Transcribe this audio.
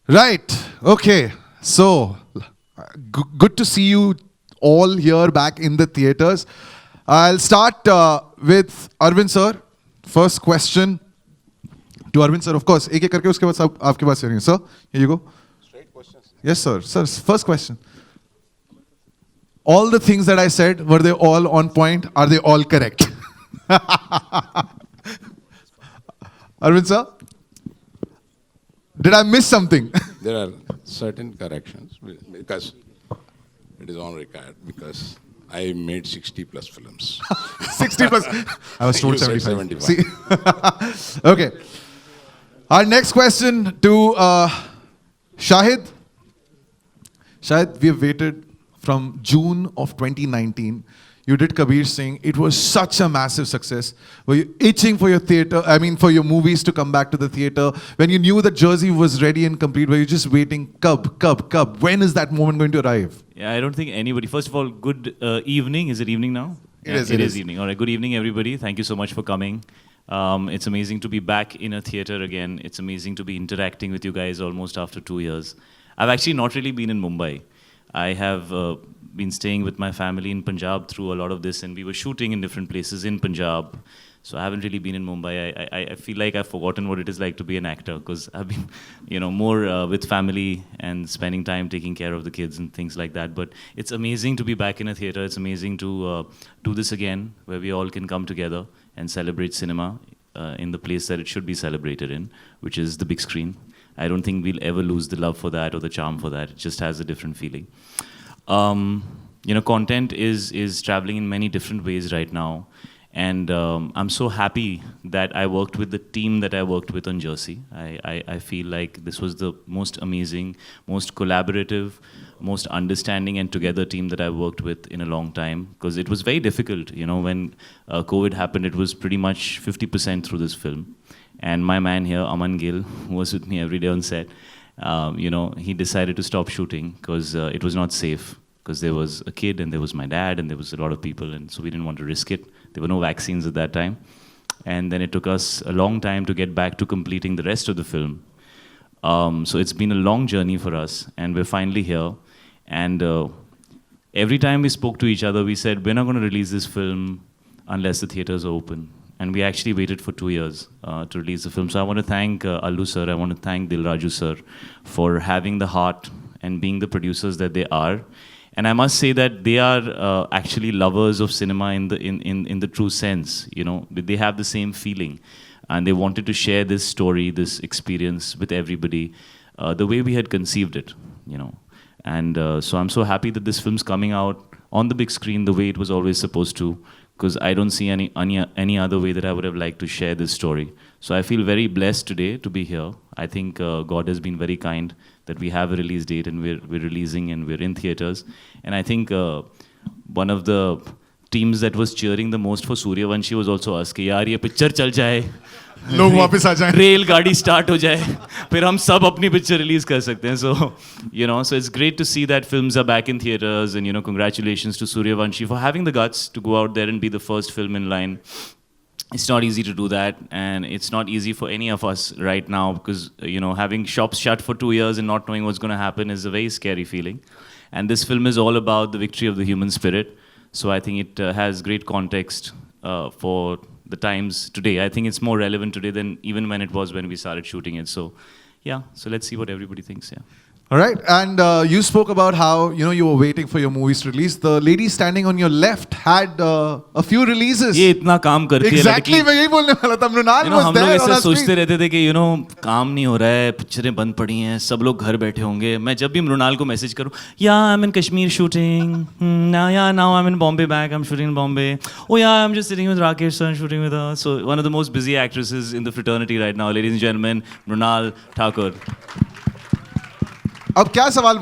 Right. Okay. So, good to see you all here back in the theaters. I'll start with Arvind sir. First question to Arvind sir. Of course, एक एक करके उसके बाद सब आपके पास करेंगे. Sir, here you go. Straight questions. Yes, sir. Sir, first question. All the things that I said, were they all on point? Are they all correct? Arvind sir, did I miss something? There are certain corrections because it is on record because I made 60 plus films. 60 plus. I was told You said 75. 75. See? Okay. Our next question to Shahid. Shahid, we have waited from June of 2019. You did Kabir Singh. It was such a massive success. Were you itching for your theater? I mean, for your movies to come back to the theater? When you knew that Jersey was ready and complete, were you just waiting? Kub? When is that moment going to arrive? Yeah, I don't think anybody. First of all, good evening. Is it evening now? It is evening. All right. Good evening, everybody. Thank you so much for coming. It's amazing to be back in a theater again. It's amazing to be interacting with you guys almost after 2 years. I've actually not really been in Mumbai. I have been staying with my family in Punjab through a lot of this, and we were shooting in different places in Punjab. So I haven't really been in Mumbai. I feel like I've forgotten what it is like to be an actor because I've been, more with family and spending time taking care of the kids and things like that. But it's amazing to be back in a theater. It's amazing to do this again, where we all can come together and celebrate cinema in the place that it should be celebrated in, which is the big screen. I don't think we'll ever lose the love for that or the charm for that. It just has a different feeling. Content is traveling in many different ways right now. And I'm so happy that I worked with the team that I worked with on Jersey. I feel like this was the most amazing, most collaborative, most understanding and together team that I've worked with in a long time. Because it was very difficult, when COVID happened, it was pretty much 50% through this film. And my man here, Aman Gill, who was with me every day on set, he decided to stop shooting because it was not safe. Because there was a kid and there was my dad and there was a lot of people, and so we didn't want to risk it. There were no vaccines at that time. And then it took us a long time to get back to completing the rest of the film. So it's been a long journey for us, and we're finally here. And every time we spoke to each other, we said, we're not going to release this film unless the theaters are open. And we actually waited for 2 years to release the film. So I want to thank Allu sir, I want to thank Dil Raju sir for having the heart and being the producers that they are. And I must say that they are actually lovers of cinema in the true sense. They have the same feeling, and they wanted to share this story, this experience with everybody, the way we had conceived it. And so I'm so happy that this film's coming out on the big screen the way it was always supposed to, because I don't see any other way that I would have liked to share this story. So I feel very blessed today to be here. I think God has been very kind that we have a release date and we're releasing and we're in theaters. And I think one of the teams that was cheering the most for Suryavanshi was also us, कि यार ये picture चल जाए, लोग वापस आ जाएं, rail गाड़ी start हो जाए, फिर हम सब अपनी picture release कर सकते हैं. So it's great to see that films are back in theaters, and congratulations to Suryavanshi for having the guts to go out there and be the first film in line. It's not easy to do that, and it's not easy for any of us right now because, having shops shut for 2 years and not knowing what's going to happen is a very scary feeling. And this film is all about the victory of the human spirit. So I think it has great context for the times today. I think it's more relevant today than even when it was when we started shooting it. So let's see what everybody thinks, yeah. All right, and you spoke about how you were waiting for your movies to release. The lady standing on your left had a few releases. ये इतना काम करती है Exactly, मैं यही बोलने वाला था. Mrunal was हम there लोग on ऐसे our सोचते screen. रहते थे कि काम नहीं हो रहा है, पिक्चरें बंद पड़ी हैं, सब लोग घर बैठे होंगे. मैं जब भी मृणाल को मैसेज करूं, I'm in Kashmir shooting. Now I'm in Bombay back. I'm shooting in Bombay. I'm just sitting with Rakesh sir and shooting with her. So one of the most busy actresses in the fraternity right now, ladies and gentlemen, Mrunal Thakur. अब क्या सवाल